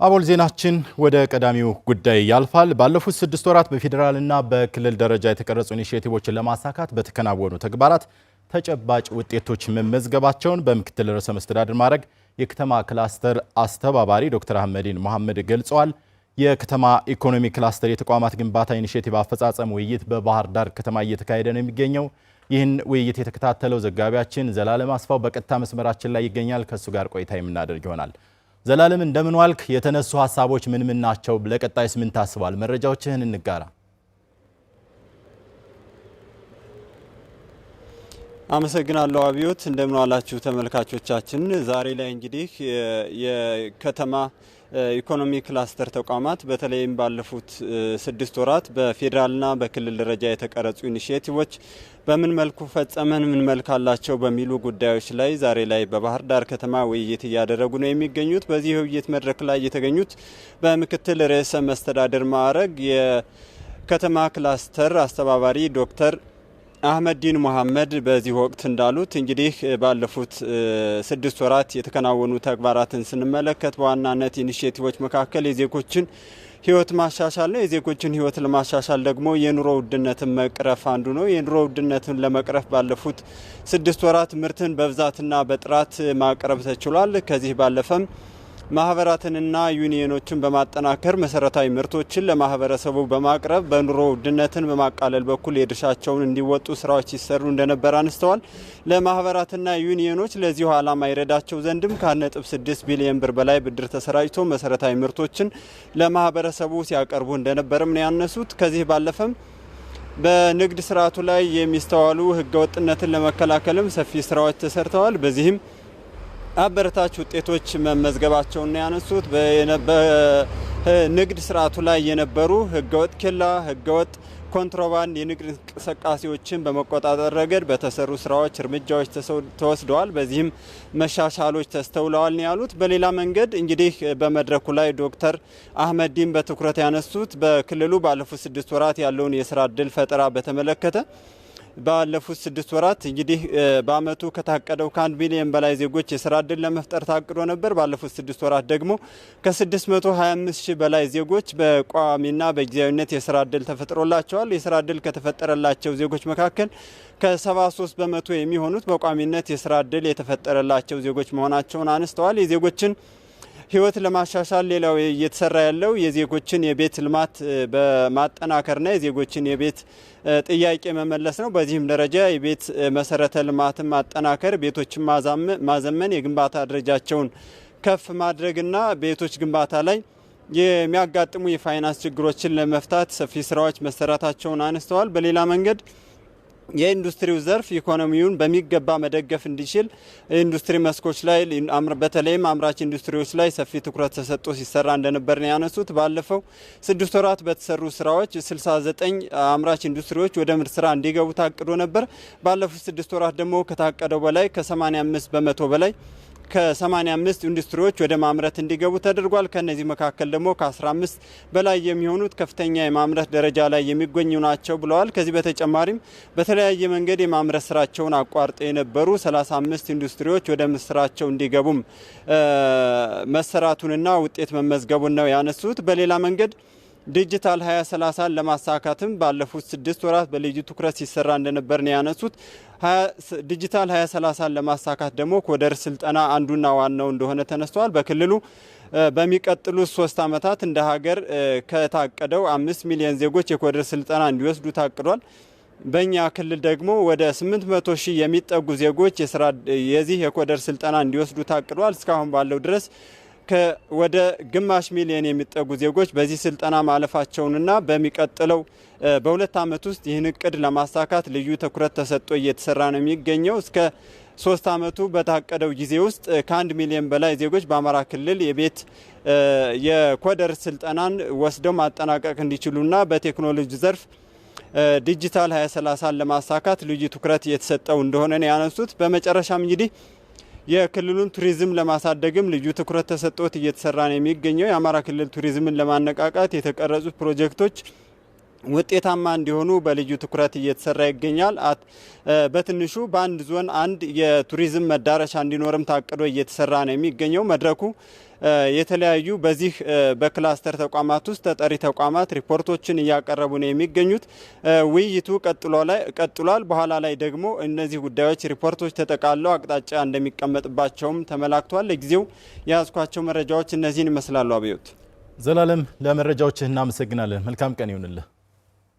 አቦል ዜናችን ወደ ቀዳሚው ጉዳይ ያልፋል። ባለፉት 6 ወራት በፌዴራልና በክልል ደረጃ የተቀረጹ ኢኒሼቲቮችን ለማሳካት በተከናወኑ ተግባራት ተጨባጭ ውጤቶች መመዝገባቸውን በምክትል ርዕሰ መስተዳድር ማዕረግ የከተማ ክላስተር አስተባባሪ ዶክተር አህመዲን መሐመድ ገልጸዋል። የከተማ ኢኮኖሚ ክላስተር የተቋማት ግንባታ ኢኒሼቲቭ አፈጻጸም ውይይት በባህር ዳር ከተማ እየተካሄደ ነው የሚገኘው። ይህን ውይይት የተከታተለው ዘጋቢያችን ዘላለም አስፋው በቀጥታ መስመራችን ላይ ይገኛል። ከሱ ጋር ቆይታ የምናደርግ ይሆናል። ዘላለም እንደምን ዋልክ? የተነሱ ሐሳቦች ምን ናቸው? ለቀጣይስ ምን ታስባል? መረጃዎችህን እንጋራ። አመሰግናለሁ አብዮት። እንደምን ዋላችሁ ተመልካቾቻችን። ዛሬ ላይ እንግዲህ የከተማ ኢኮኖሚ ክላስተር ተቋማት በተለይም ባለፉት 6 ወራት በፌዴራልና በክልል ደረጃ የተቀረጹ ኢኒሼቲቮች በምን መልኩ ፈጸመን፣ ምን መልክ አላቸው በሚሉ ጉዳዮች ላይ ዛሬ ላይ በባህር ዳር ከተማ ውይይት እያደረጉ ነው የሚገኙት። በዚህ ውይይት መድረክ ላይ የተገኙት በምክትል ርዕሰ መስተዳድር ማዕረግ የከተማ ክላስተር አስተባባሪ ዶክተር አህመዲን መሐመድ በዚህ ወቅት እንዳሉት እንግዲህ ባለፉት 6 ወራት የተከናወኑ ተግባራትን ስንመለከት በዋናነት ኢኒሼቲቮች መካከል የዜጎችን ሕይወት ማሻሻል ነው። የዜጎችን ሕይወት ለማሻሻል ደግሞ የኑሮ ውድነትን መቅረፍ አንዱ ነው። የኑሮ ውድነትን ለመቅረፍ ባለፉት 6 ወራት ምርትን በብዛትና በጥራት ማቅረብ ተችሏል። ከዚህ ባለፈም ማህበራትንና ዩኒየኖችን በማጠናከር መሰረታዊ ምርቶችን ለማህበረሰቡ በማቅረብ በኑሮ ውድነትን በማቃለል በኩል የድርሻቸውን እንዲወጡ ስራዎች ሲሰሩ እንደነበር አንስተዋል። ለማህበራትና ዩኒየኖች ለዚሁ ዓላማ ይረዳቸው ዘንድም ከ1.6 ቢሊዮን ብር በላይ ብድር ተሰራጭቶ መሰረታዊ ምርቶችን ለማህበረሰቡ ሲያቀርቡ እንደነበርም ነው ያነሱት። ከዚህ ባለፈም በንግድ ስርዓቱ ላይ የሚስተዋሉ ህገወጥነትን ለመከላከልም ሰፊ ስራዎች ተሰርተዋል። በዚህም አበረታች ውጤቶች መመዝገባቸውን ያነሱት በንግድ ስርዓቱ ላይ የነበሩ ህገወጥ ኬላ፣ ህገወጥ ኮንትሮባንድ የንግድ እንቅስቃሴዎችን በመቆጣጠር ረገድ በተሰሩ ስራዎች እርምጃዎች ተወስደዋል። በዚህም መሻሻሎች ተስተውለዋል ነው ያሉት። በሌላ መንገድ እንግዲህ በመድረኩ ላይ ዶክተር አህመዲን በትኩረት ያነሱት በክልሉ ባለፉት 6 ወራት ያለውን የስራ እድል ፈጠራ በተመለከተ ባለፉት 6 ወራት እንግዲህ በአመቱ ከታቀደው ከ1 ሚሊዮን በላይ ዜጎች የስራ እድል ለመፍጠር ታቅዶ ነበር። ባለፉት 6 ወራት ደግሞ ከ625 ሺህ በላይ ዜጎች በቋሚና በጊዜያዊነት የስራ እድል ተፈጥሮላቸዋል። የስራ እድል ከተፈጠረላቸው ዜጎች መካከል ከ73 በመቶ የሚሆኑት በቋሚነት የስራ እድል የተፈጠረላቸው ዜጎች መሆናቸውን አንስተዋል። የዜጎችን ህይወት ለማሻሻል ሌላው እየተሰራ ያለው የዜጎችን የቤት ልማት በማጠናከርና የዜጎችን የቤት ጥያቄ መመለስ ነው። በዚህም ደረጃ የቤት መሰረተ ልማትን ማጠናከር፣ ቤቶችን ማዘመን፣ የግንባታ ደረጃቸውን ከፍ ማድረግና ቤቶች ግንባታ ላይ የሚያጋጥሙ የፋይናንስ ችግሮችን ለመፍታት ሰፊ ስራዎች መሰራታቸውን አንስተዋል። በሌላ መንገድ የኢንዱስትሪው ዘርፍ ኢኮኖሚውን በሚገባ መደገፍ እንዲችል ኢንዱስትሪ መስኮች ላይ በተለይም አምራች ኢንዱስትሪዎች ላይ ሰፊ ትኩረት ተሰጥቶ ሲሰራ እንደነበር ነው ያነሱት። ባለፈው 6 ወራት በተሰሩ ስራዎች 69 አምራች ኢንዱስትሪዎች ወደ ምርት ስራ እንዲገቡ ታቅዶ ነበር። ባለፉት 6 ወራት ደግሞ ከታቀደው በላይ ከ85 በመቶ በላይ ከ85 ኢንዱስትሪዎች ወደ ማምረት እንዲገቡ ተደርጓል። ከነዚህ መካከል ደግሞ ከ15 በላይ የሚሆኑት ከፍተኛ የማምረት ደረጃ ላይ የሚገኙ ናቸው ብለዋል። ከዚህ በተጨማሪም በተለያየ መንገድ የማምረት ስራቸውን አቋርጠው የነበሩ 35 ኢንዱስትሪዎች ወደ ስራቸው እንዲገቡም መሰራቱንና ውጤት መመዝገቡን ነው ያነሱት። በሌላ መንገድ ዲጂታል 2030 ለማሳካትም ባለፉት 6 ወራት በልዩ ትኩረት ሲሰራ እንደነበር ነው ያነሱት። ዲጂታል 2030 ለማሳካት ደግሞ ኮደር ስልጠና አንዱና ዋናው እንደሆነ ተነስተዋል። በክልሉ በሚቀጥሉት 3 ዓመታት እንደ ሀገር ከታቀደው 5 ሚሊዮን ዜጎች የኮደር ስልጠና እንዲወስዱ ታቅዷል። በእኛ ክልል ደግሞ ወደ 800 ሺህ የሚጠጉ ዜጎች የዚህ የኮደር ስልጠና እንዲወስዱ ታቅዷል። እስካሁን ባለው ድረስ ወደ ግማሽ ሚሊዮን የሚጠጉ ዜጎች በዚህ ስልጠና ማለፋቸውንና በሚቀጥለው በ2 ዓመት ውስጥ ይህን እቅድ ለማሳካት ልዩ ትኩረት ተሰጥቶ እየተሰራ ነው የሚገኘው። እስከ 3 ዓመቱ በታቀደው ጊዜ ውስጥ ከ1 ሚሊዮን በላይ ዜጎች በአማራ ክልል የኮደር ስልጠናን ወስደው ማጠናቀቅ እንዲችሉና በቴክኖሎጂ ዘርፍ ዲጂታል 2030 ለማሳካት ልዩ ትኩረት እየተሰጠው እንደሆነ ነው ያነሱት። በመጨረሻም እንግዲህ የክልሉን ቱሪዝም ለማሳደግም ልዩ ትኩረት ተሰጥቶት እየተሰራ ነው የሚገኘው። የአማራ ክልል ቱሪዝምን ለማነቃቃት የተቀረጹት ፕሮጀክቶች ውጤታማ እንዲሆኑ በልዩ ትኩረት እየተሰራ ይገኛል። በትንሹ በአንድ ዞን አንድ የቱሪዝም መዳረሻ እንዲኖርም ታቅዶ እየተሰራ ነው የሚገኘው። መድረኩ የተለያዩ በዚህ በክላስተር ተቋማት ውስጥ ተጠሪ ተቋማት ሪፖርቶችን እያቀረቡ ነው የሚገኙት። ውይይቱ ቀጥሏል። በኋላ ላይ ደግሞ እነዚህ ጉዳዮች ሪፖርቶች ተጠቃለው አቅጣጫ እንደሚቀመጥባቸውም ተመላክቷል። ለጊዜው የያዝኳቸው መረጃዎች እነዚህን ይመስላሉ። አብዮት ዘላለም፣ ለመረጃዎችህ እናመሰግናለን። መልካም ቀን ይሁንልህ።